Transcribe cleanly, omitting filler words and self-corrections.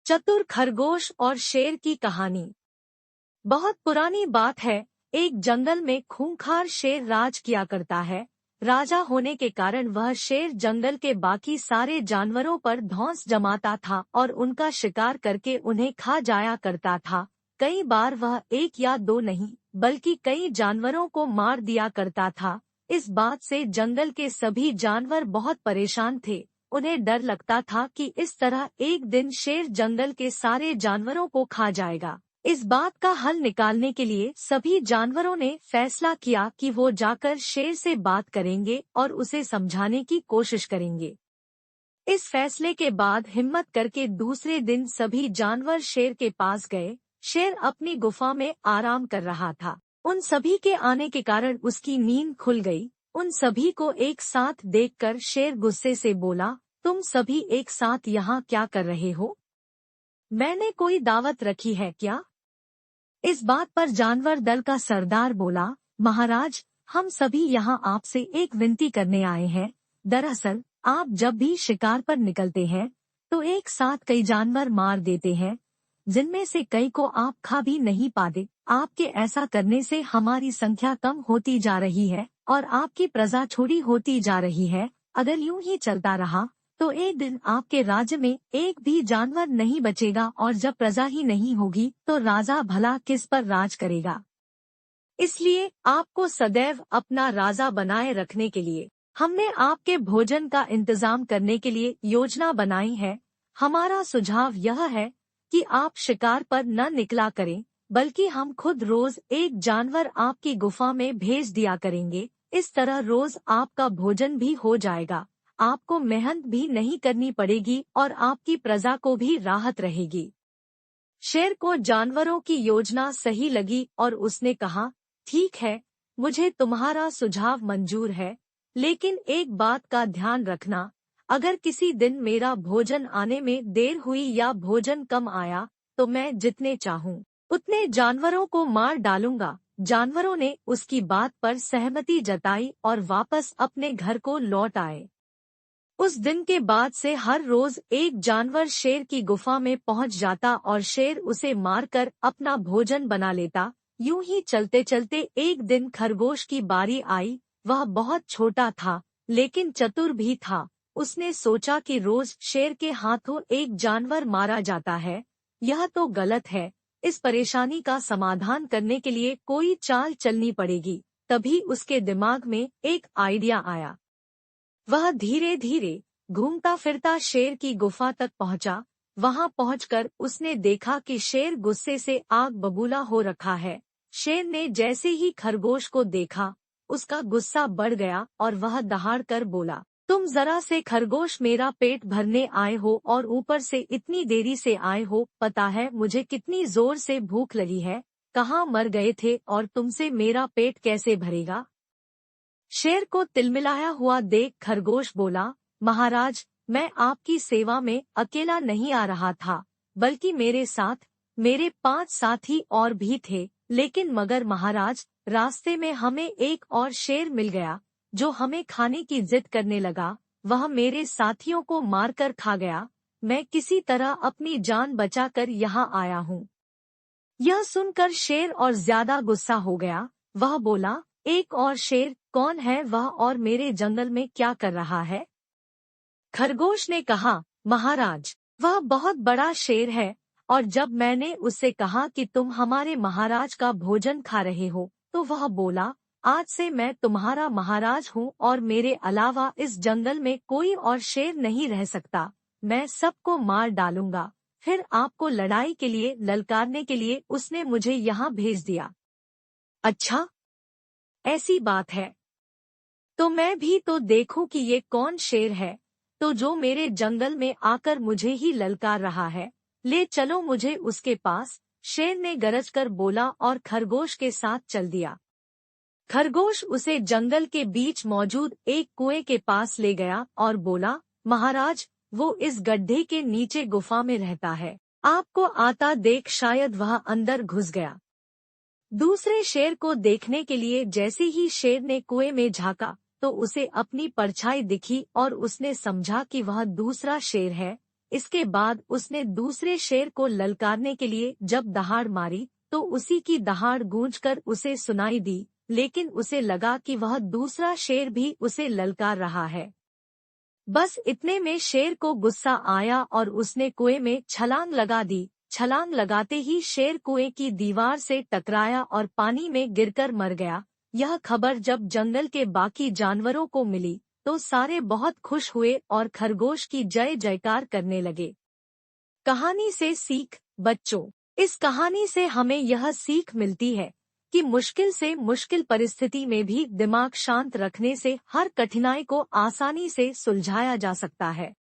चतुर खरगोश और शेर की कहानी। बहुत पुरानी बात है। एक जंगल में खूंखार शेर राज किया करता है। राजा होने के कारण वह शेर जंगल के बाकी सारे जानवरों पर धौंस जमाता था और उनका शिकार करके उन्हें खा जाया करता था। कई बार वह एक या दो नहीं बल्कि कई जानवरों को मार दिया करता था। इस बात से जंगल के सभी जानवर बहुत परेशान थे। उन्हें डर लगता था कि इस तरह एक दिन शेर जंगल के सारे जानवरों को खा जाएगा। इस बात का हल निकालने के लिए सभी जानवरों ने फैसला किया कि वो जाकर शेर से बात करेंगे और उसे समझाने की कोशिश करेंगे। इस फैसले के बाद हिम्मत करके दूसरे दिन सभी जानवर शेर के पास गए। शेर अपनी गुफा में आराम कर रहा था। उन सभी के आने के कारण उसकी नींद खुल गई। उन सभी को एक साथ देखकर शेर गुस्से से बोला, तुम सभी एक साथ यहाँ क्या कर रहे हो? मैंने कोई दावत रखी है क्या? इस बात पर जानवर दल का सरदार बोला, महाराज, हम सभी यहाँ आपसे एक विनती करने आए हैं। दरअसल आप जब भी शिकार पर निकलते हैं तो एक साथ कई जानवर मार देते हैं, जिनमें से कई को आप खा भी नहीं पाते। आपके ऐसा करने से हमारी संख्या कम होती जा रही है और आपकी प्रजा छोटी होती जा रही है। अगर यूं ही चलता रहा तो एक दिन आपके राज्य में एक भी जानवर नहीं बचेगा और जब प्रजा ही नहीं होगी तो राजा भला किस पर राज करेगा। इसलिए आपको सदैव अपना राजा बनाए रखने के लिए हमने आपके भोजन का इंतजाम करने के लिए योजना बनाई है। हमारा सुझाव यह है कि आप शिकार पर न निकला करें, बल्कि हम खुद रोज एक जानवर आपकी गुफा में भेज दिया करेंगे। इस तरह रोज आपका भोजन भी हो जाएगा, आपको मेहनत भी नहीं करनी पड़ेगी और आपकी प्रजा को भी राहत रहेगी। शेर को जानवरों की योजना सही लगी और उसने कहा, ठीक है, मुझे तुम्हारा सुझाव मंजूर है, लेकिन एक बात का ध्यान रखना, अगर किसी दिन मेरा भोजन आने में देर हुई या भोजन कम आया तो मैं जितने चाहूं उतने जानवरों को मार डालूंगा। जानवरों ने उसकी बात पर सहमति जताई और वापस अपने घर को लौट आए। उस दिन के बाद से हर रोज एक जानवर शेर की गुफा में पहुंच जाता और शेर उसे मारकर अपना भोजन बना लेता। यूं ही चलते चलते एक दिन खरगोश की बारी आई। वह बहुत छोटा था लेकिन चतुर भी था। उसने सोचा कि रोज शेर के हाथों एक जानवर मारा जाता है, यह तो गलत है। इस परेशानी का समाधान करने के लिए कोई चाल चलनी पड़ेगी। तभी उसके दिमाग में एक आइडिया आया। वह धीरे धीरे घूमता फिरता शेर की गुफा तक पहुंचा। वहां पहुंचकर उसने देखा कि शेर गुस्से से आग बबूला हो रखा है। शेर ने जैसे ही खरगोश को देखा, उसका गुस्सा बढ़ गया और वह दहाड़कर बोला, तुम जरा से खरगोश मेरा पेट भरने आए हो और ऊपर से इतनी देरी से आए हो। पता है मुझे कितनी जोर से भूख लगी है? कहाँ मर गए थे और तुमसे मेरा पेट कैसे भरेगा? शेर को तिलमिलाया हुआ देख खरगोश बोला, महाराज, मैं आपकी सेवा में अकेला नहीं आ रहा था, बल्कि मेरे साथ मेरे 5 साथी और भी थे। लेकिन मगर महाराज, रास्ते में हमें एक और शेर मिल गया जो हमें खाने की जिद करने लगा। वह मेरे साथियों को मारकर खा गया। मैं किसी तरह अपनी जान बचाकर यहाँ आया हूँ। यह सुनकर शेर और ज्यादा गुस्सा हो गया। वह बोला, एक और शेर? कौन है वह और मेरे जंगल में क्या कर रहा है? खरगोश ने कहा, महाराज, वह बहुत बड़ा शेर है और जब मैंने उससे कहा कि तुम हमारे महाराज का भोजन खा रहे हो तो वह बोला, आज से मैं तुम्हारा महाराज हूँ और मेरे अलावा इस जंगल में कोई और शेर नहीं रह सकता। मैं सबको मार डालूंगा। फिर आपको लड़ाई के लिए ललकारने के लिए उसने मुझे यहाँ भेज दिया। अच्छा, ऐसी बात है तो मैं भी तो देखूं कि ये कौन शेर है तो जो मेरे जंगल में आकर मुझे ही ललकार रहा है। ले चलो मुझे उसके पास। शेर ने गरजकर बोला और खरगोश के साथ चल दिया। खरगोश उसे जंगल के बीच मौजूद एक कुएं के पास ले गया और बोला, महाराज, वो इस गड्ढे के नीचे गुफा में रहता है। आपको आता देख शायद वह अंदर घुस गया। दूसरे शेर को देखने के लिए जैसे ही शेर ने कुएं में झांका तो उसे अपनी परछाई दिखी और उसने समझा कि वह दूसरा शेर है। इसके बाद उसने दूसरे शेर को ललकारने के लिए जब दहाड़ मारी तो उसी की दहाड़ गूंजकर उसे सुनाई दी, लेकिन उसे लगा कि वह दूसरा शेर भी उसे ललकार रहा है। बस इतने में शेर को गुस्सा आया और उसने कुएं में छलांग लगा दी। छलांग लगाते ही शेर कुएं की दीवार से टकराया और पानी में गिरकर मर गया। यह खबर जब जंगल के बाकी जानवरों को मिली तो सारे बहुत खुश हुए और खरगोश की जय जयकार करने लगे। कहानी से सीख। बच्चों, इस कहानी से हमें यह सीख मिलती है कि मुश्किल से मुश्किल परिस्थिति में भी दिमाग शांत रखने से हर कठिनाई को आसानी से सुलझाया जा सकता है।